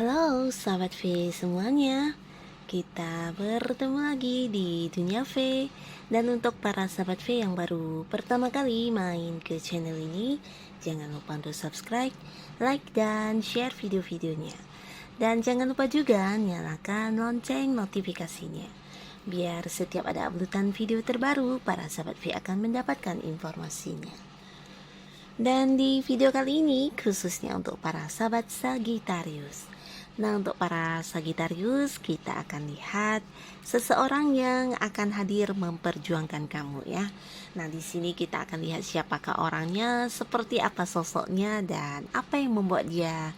Halo sahabat V semuanya. Kita bertemu lagi di Dunia V. Dan untuk para sahabat V yang baru pertama kali main ke channel ini, jangan lupa untuk subscribe, like, dan share video-videonya. Dan jangan lupa juga nyalakan lonceng notifikasinya, biar setiap ada uploadan video terbaru, para sahabat V akan mendapatkan informasinya. Dan di video kali ini khususnya untuk para sahabat Sagittarius. Nah, untuk para Sagittarius, kita akan lihat seseorang yang akan hadir memperjuangkan kamu ya. Nah, di sini kita akan lihat siapakah orangnya, seperti apa sosoknya, dan apa yang membuat dia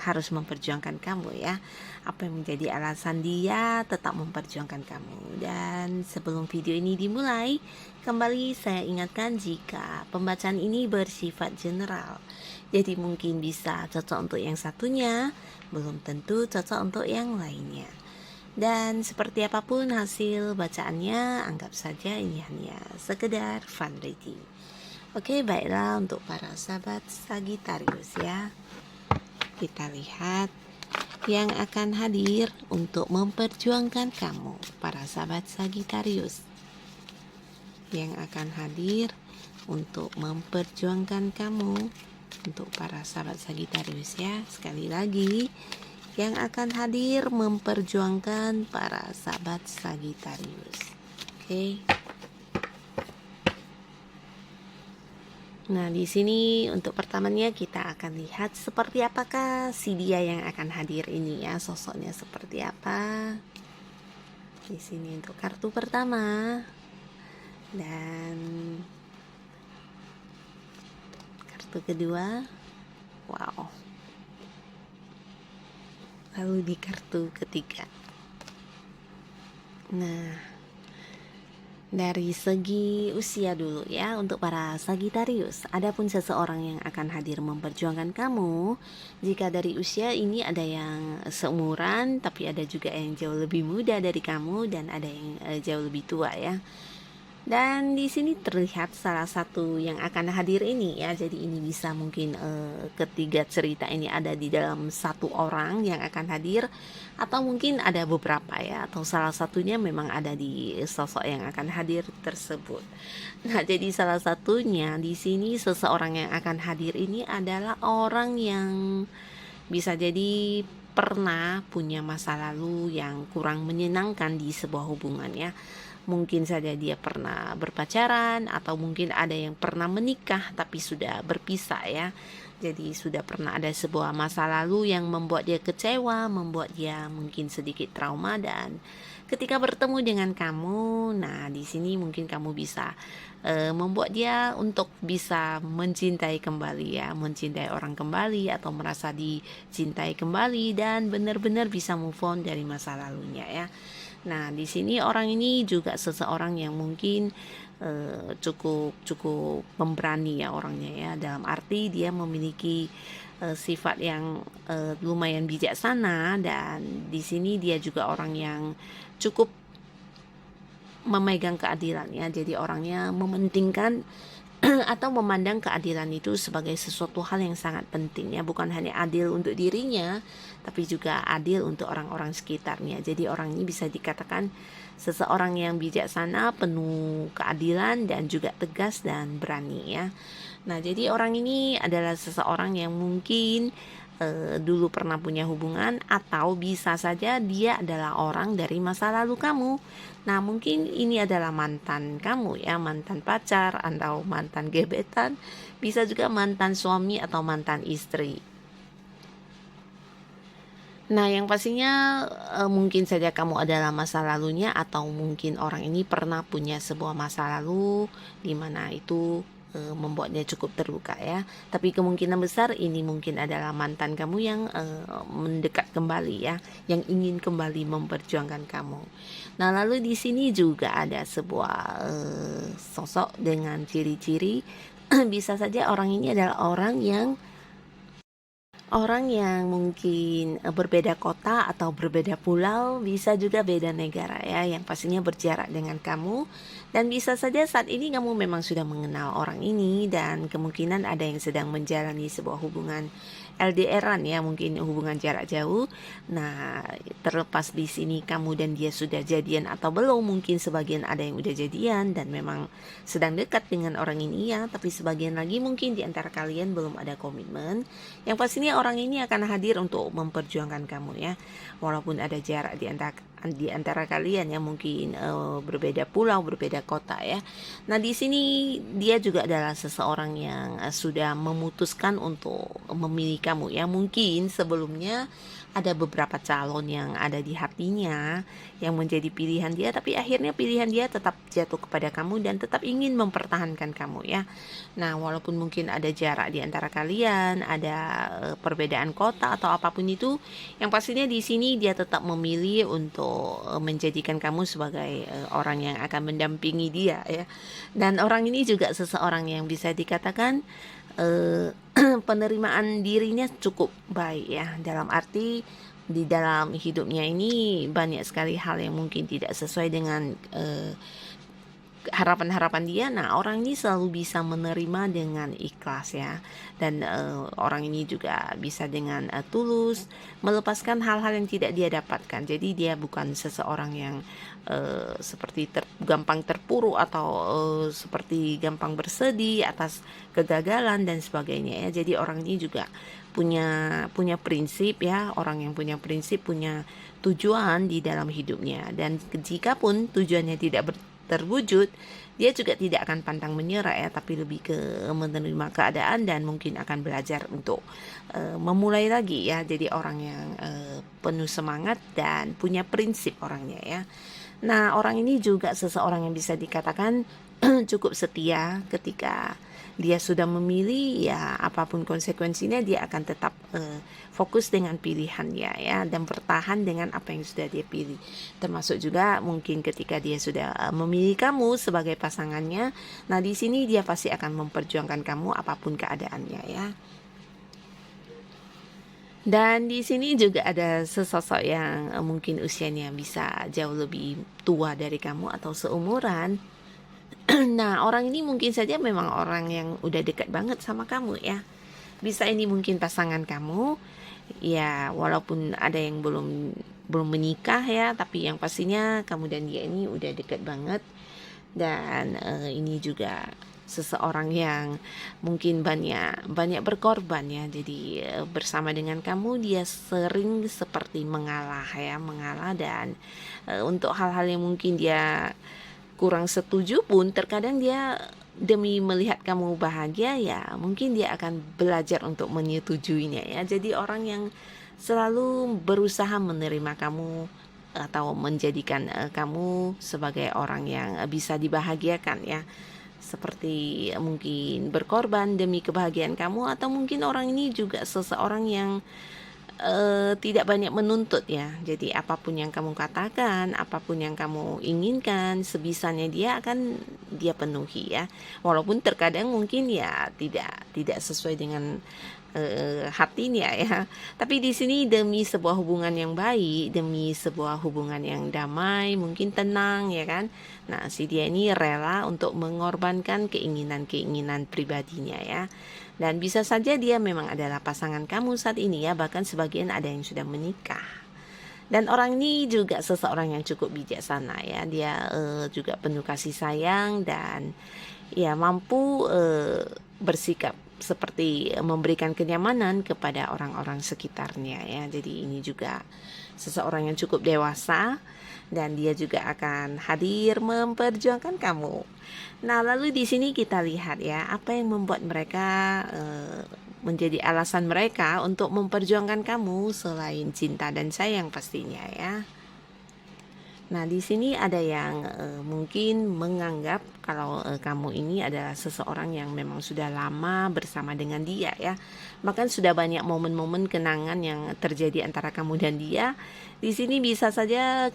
harus memperjuangkan kamu ya. Apa yang menjadi alasan dia tetap memperjuangkan kamu. Dan sebelum video ini dimulai, kembali saya ingatkan jika pembacaan ini bersifat general. Jadi mungkin bisa cocok untuk yang satunya, belum tentu cocok untuk yang lainnya. Dan seperti apapun hasil bacaannya, anggap saja ini hanya sekedar fun reading. Oke, baiklah untuk para sahabat Sagittarius ya. Kita lihat yang akan hadir untuk memperjuangkan kamu, para sahabat Sagittarius. Yang akan hadir untuk memperjuangkan kamu, untuk para sahabat Sagittarius ya. Sekali lagi, yang akan hadir memperjuangkan para sahabat Sagittarius. Oke. Nah, di sini untuk pertamanya kita akan lihat seperti apakah si dia yang akan hadir ini ya, sosoknya seperti apa. Di sini untuk kartu pertama dan kartu kedua. Wow. Lalu di kartu ketiga. Nah, dari segi usia dulu ya untuk para Sagittarius. Adapun seseorang yang akan hadir memperjuangkan kamu, jika dari usia ini ada yang seumuran, tapi ada juga yang jauh lebih muda dari kamu dan ada yang jauh lebih tua ya. Dan di sini terlihat salah satu yang akan hadir ini ya. Jadi ini bisa mungkin ketiga cerita ini ada di dalam satu orang yang akan hadir, atau mungkin ada beberapa ya, atau salah satunya memang ada di sosok yang akan hadir tersebut. Nah, jadi salah satunya di sini seseorang yang akan hadir ini adalah orang yang bisa jadi pernah punya masa lalu yang kurang menyenangkan di sebuah hubungan ya. Mungkin saja dia pernah berpacaran, atau mungkin ada yang pernah menikah tapi sudah berpisah ya. Jadi sudah pernah ada sebuah masa lalu yang membuat dia kecewa, membuat dia mungkin sedikit trauma, dan ketika bertemu dengan kamu, nah di sini mungkin kamu bisa membuat dia untuk bisa mencintai kembali ya, mencintai orang kembali, atau merasa dicintai kembali dan benar-benar bisa move on dari masa lalunya ya. Nah, di sini orang ini juga seseorang yang mungkin cukup pemberani ya orangnya ya. Dalam arti dia memiliki sifat yang lumayan bijaksana, dan di sini dia juga orang yang cukup memegang keadilan ya. Jadi orangnya mementingkan atau memandang keadilan itu sebagai sesuatu hal yang sangat penting ya, bukan hanya adil untuk dirinya tapi juga adil untuk orang-orang sekitarnya. Jadi orang ini bisa dikatakan seseorang yang bijaksana, penuh keadilan, dan juga tegas dan berani ya. Nah, jadi orang ini adalah seseorang yang mungkin dulu pernah punya hubungan, atau bisa saja dia adalah orang dari masa lalu kamu. Nah, mungkin ini adalah mantan kamu ya, mantan pacar atau mantan gebetan, bisa juga mantan suami atau mantan istri. Nah, yang pastinya mungkin saja kamu adalah masa lalunya, atau mungkin orang ini pernah punya sebuah masa lalu di mana itu membuatnya cukup terluka ya. Tapi kemungkinan besar ini mungkin adalah mantan kamu yang mendekat kembali ya, yang ingin kembali memperjuangkan kamu. Nah, lalu di sini juga ada sebuah sosok dengan ciri-ciri bisa saja orang ini adalah orang yang mungkin berbeda kota atau berbeda pulau, bisa juga beda negara ya, yang pastinya berjarak dengan kamu. Dan bisa saja saat ini kamu memang sudah mengenal orang ini, dan kemungkinan ada yang sedang menjalani sebuah hubungan LDRan ya, mungkin hubungan jarak jauh. Nah, terlepas di sini kamu dan dia sudah jadian atau belum, mungkin sebagian ada yang udah jadian dan memang sedang dekat dengan orang ini ya, tapi sebagian lagi mungkin di antara kalian belum ada komitmen. Yang pastinya orang ini akan hadir untuk memperjuangkan kamu ya, walaupun ada jarak di antara kalian ya, mungkin berbeda pulau, berbeda kota ya. Nah, di sini dia juga adalah seseorang yang sudah memutuskan untuk memilih kamu ya. Mungkin sebelumnya ada beberapa calon yang ada di hatinya yang menjadi pilihan dia, tapi akhirnya pilihan dia tetap jatuh kepada kamu dan tetap ingin mempertahankan kamu ya. Nah, walaupun mungkin ada jarak di antara kalian, ada perbedaan kota atau apapun itu, yang pastinya di sini dia tetap memilih untuk menjadikan kamu sebagai orang yang akan mendampingi dia ya. Dan orang ini juga seseorang yang bisa dikatakan penerimaan dirinya cukup baik ya, dalam arti di dalam hidupnya ini banyak sekali hal yang mungkin tidak sesuai dengan harapan-harapan dia. Nah, orang ini selalu bisa menerima dengan ikhlas ya, dan orang ini juga bisa dengan tulus melepaskan hal-hal yang tidak dia dapatkan. Jadi dia bukan seseorang yang seperti gampang terpuruk atau seperti gampang bersedih atas kegagalan dan sebagainya ya. Jadi orang ini juga punya prinsip ya, orang yang punya prinsip, punya tujuan di dalam hidupnya, dan jika pun tujuannya tidak terwujud, dia juga tidak akan pantang menyerah ya, tapi lebih ke menerima keadaan dan mungkin akan belajar untuk memulai lagi ya. Jadi orang yang penuh semangat dan punya prinsip orangnya ya. Nah, orang ini juga seseorang yang bisa dikatakan cukup setia. Ketika dia sudah memilih ya, apapun konsekuensinya dia akan tetap fokus dengan pilihannya ya, dan bertahan dengan apa yang sudah dia pilih. Termasuk juga mungkin ketika dia sudah memilih kamu sebagai pasangannya. Nah, di sini dia pasti akan memperjuangkan kamu apapun keadaannya ya. Dan di sini juga ada sesosok yang mungkin usianya bisa jauh lebih tua dari kamu atau seumuran. Nah, orang ini mungkin saja memang orang yang udah dekat banget sama kamu ya. Bisa ini mungkin pasangan kamu ya, walaupun ada yang belum menikah ya, tapi yang pastinya kamu dan dia ini udah dekat banget. Dan ini juga seseorang yang mungkin banyak berkorban ya. Jadi bersama dengan kamu dia sering seperti mengalah dan untuk hal-hal yang mungkin dia kurang setuju pun, terkadang dia demi melihat kamu bahagia ya, mungkin dia akan belajar untuk menyetujuinya ya. Jadi orang yang selalu berusaha menerima kamu atau menjadikan kamu sebagai orang yang bisa dibahagiakan ya. Seperti mungkin berkorban demi kebahagiaan kamu, atau mungkin orang ini juga seseorang yang tidak banyak menuntut ya. Jadi apapun yang kamu katakan, apapun yang kamu inginkan, sebisanya dia akan dia penuhi ya. Walaupun terkadang mungkin ya tidak sesuai dengan hatinya ya. Tapi di sini demi sebuah hubungan yang baik, demi sebuah hubungan yang damai, mungkin tenang ya kan. Nah, si dia ini rela untuk mengorbankan keinginan-keinginan pribadinya ya. Dan bisa saja dia memang adalah pasangan kamu saat ini ya, bahkan sebagian ada yang sudah menikah. Dan orang ini juga seseorang yang cukup bijaksana ya. Dia juga penuh kasih sayang dan ya mampu bersikap seperti memberikan kenyamanan kepada orang-orang sekitarnya ya. Jadi ini juga seseorang yang cukup dewasa dan dia juga akan hadir memperjuangkan kamu. Nah, lalu di sini kita lihat ya, apa yang membuat mereka menjadi alasan mereka untuk memperjuangkan kamu selain cinta dan sayang pastinya ya. Nah, di sini ada yang mungkin menganggap kalau kamu ini adalah seseorang yang memang sudah lama bersama dengan dia ya. Bahkan sudah banyak momen-momen kenangan yang terjadi antara kamu dan dia. Di sini bisa saja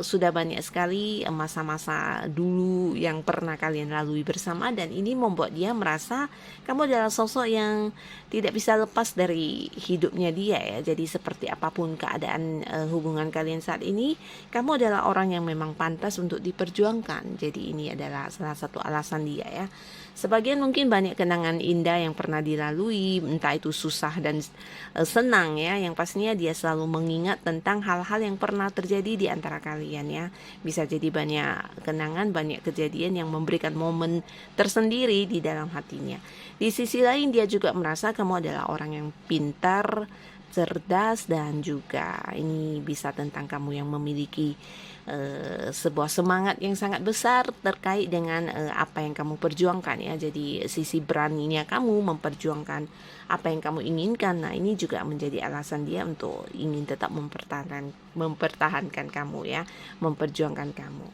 sudah banyak sekali masa-masa dulu yang pernah kalian lalui bersama, dan ini membuat dia merasa kamu adalah sosok yang tidak bisa lepas dari hidupnya dia ya. Jadi seperti apapun keadaan hubungan kalian saat ini, kamu adalah adalah orang yang memang pantas untuk diperjuangkan. Jadi ini adalah salah satu alasan dia ya. Sebagian mungkin banyak kenangan indah yang pernah dilalui, entah itu susah dan senang ya. Yang pastinya dia selalu mengingat tentang hal-hal yang pernah terjadi di antara kalian ya. Bisa jadi banyak kenangan, banyak kejadian yang memberikan momen tersendiri di dalam hatinya. Di sisi lain dia juga merasa kamu adalah orang yang pintar, cerdas, dan juga ini bisa tentang kamu yang memiliki sebuah semangat yang sangat besar terkait dengan apa yang kamu perjuangkan ya. Jadi sisi beraninya kamu memperjuangkan apa yang kamu inginkan. Nah, ini juga menjadi alasan dia untuk ingin tetap mempertahankan kamu ya, memperjuangkan kamu.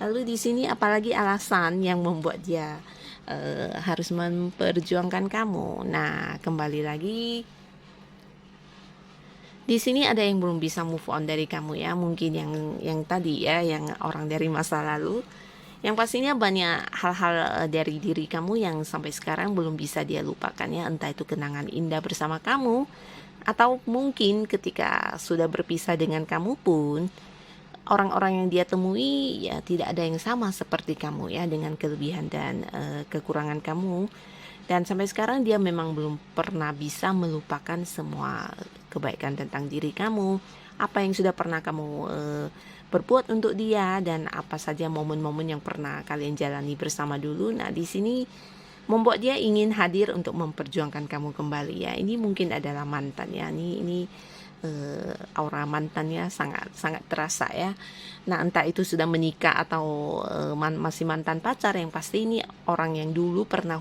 Lalu di sini apalagi alasan yang membuat dia harus memperjuangkan kamu. Nah, kembali lagi di sini ada yang belum bisa move on dari kamu ya, mungkin yang tadi ya, yang orang dari masa lalu. Yang pastinya banyak hal-hal dari diri kamu yang sampai sekarang belum bisa dia lupakan ya, entah itu kenangan indah bersama kamu, atau mungkin ketika sudah berpisah dengan kamu pun, orang-orang yang dia temui ya tidak ada yang sama seperti kamu ya, dengan kelebihan dan kekurangan kamu. Dan sampai sekarang dia memang belum pernah bisa melupakan semua kebaikan tentang diri kamu, apa yang sudah pernah kamu berbuat untuk dia, dan apa saja momen-momen yang pernah kalian jalani bersama dulu. Nah, di sini membuat dia ingin hadir untuk memperjuangkan kamu kembali ya. Ini mungkin adalah mantan ya. Ini aura mantannya sangat terasa ya. Nah, entah itu sudah menikah atau masih mantan pacar, yang pasti ini orang yang dulu pernah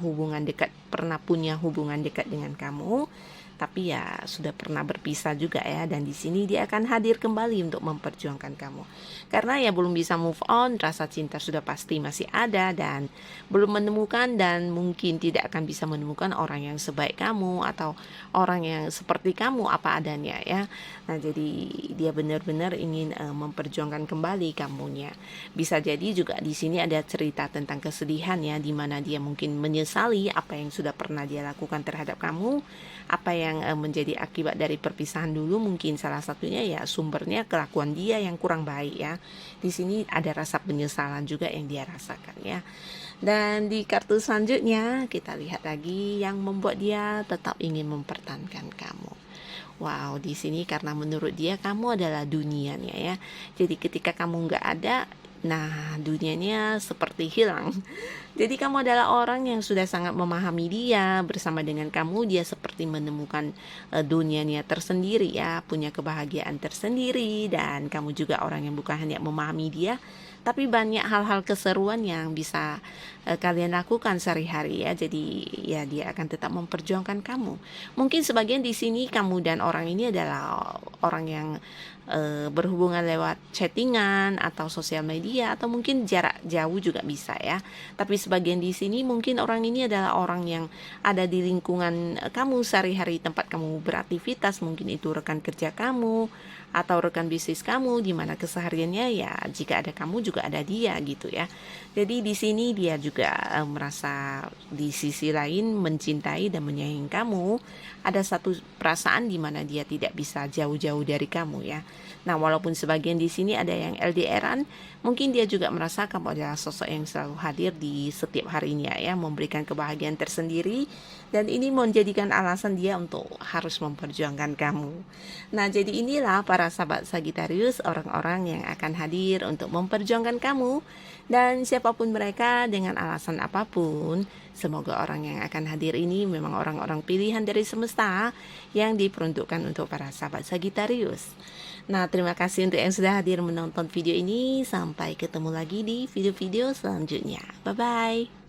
punya hubungan dekat dengan kamu, tapi ya sudah pernah berpisah juga ya. Dan di sini dia akan hadir kembali untuk memperjuangkan kamu. Karena ya belum bisa move on, rasa cinta sudah pasti masih ada, dan belum menemukan dan mungkin tidak akan bisa menemukan orang yang sebaik kamu atau orang yang seperti kamu apa adanya ya. Nah, jadi dia benar-benar ingin memperjuangkan kembali kamunya. Bisa jadi juga di sini ada cerita tentang kesedihan ya, di mana dia mungkin menyesali apa yang sudah pernah dia lakukan terhadap kamu, apa yang menjadi akibat dari perpisahan dulu. Mungkin salah satunya ya sumbernya kelakuan dia yang kurang baik ya. Di sini ada rasa penyesalan juga yang dia rasakan ya. Dan di kartu selanjutnya kita lihat lagi yang membuat dia tetap ingin mempertahankan kamu. Wow, di sini karena menurut dia kamu adalah dunianya ya. Jadi ketika kamu nggak ada, nah dunianya seperti hilang. Jadi kamu adalah orang yang sudah sangat memahami dia. Bersama dengan kamu dia seperti menemukan dunianya tersendiri ya, punya kebahagiaan tersendiri. Dan kamu juga orang yang bukan hanya memahami dia, tapi banyak hal-hal keseruan yang bisa kalian lakukan sehari-hari ya. Jadi ya dia akan tetap memperjuangkan kamu. Mungkin sebagian di sini kamu dan orang ini adalah orang yang berhubungan lewat chattingan atau sosial media, atau mungkin jarak jauh juga bisa ya. Tapi sebagian di sini mungkin orang ini adalah orang yang ada di lingkungan kamu sehari-hari, tempat kamu beraktivitas, mungkin itu rekan kerja kamu atau rekan bisnis kamu, di mana kesehariannya ya jika ada kamu juga ada dia gitu ya. Jadi di sini dia juga merasa di sisi lain mencintai dan menyayangi kamu. Ada satu perasaan di mana dia tidak bisa jauh-jauh dari kamu ya. Nah, walaupun sebagian di sini ada yang LDRan, mungkin dia juga merasa kamu adalah sosok yang selalu hadir di setiap harinya ya, memberikan kebahagiaan tersendiri, dan ini menjadikan alasan dia untuk harus memperjuangkan kamu. Nah, jadi inilah para sahabat Sagittarius, orang-orang yang akan hadir untuk memperjuangkan kamu, dan siapapun mereka dengan alasan apapun, semoga orang yang akan hadir ini memang orang-orang pilihan dari semesta yang diperuntukkan untuk para sahabat Sagittarius. Nah, terima kasih untuk yang sudah hadir menonton video ini. Sampai ketemu lagi di video-video selanjutnya. Bye-bye.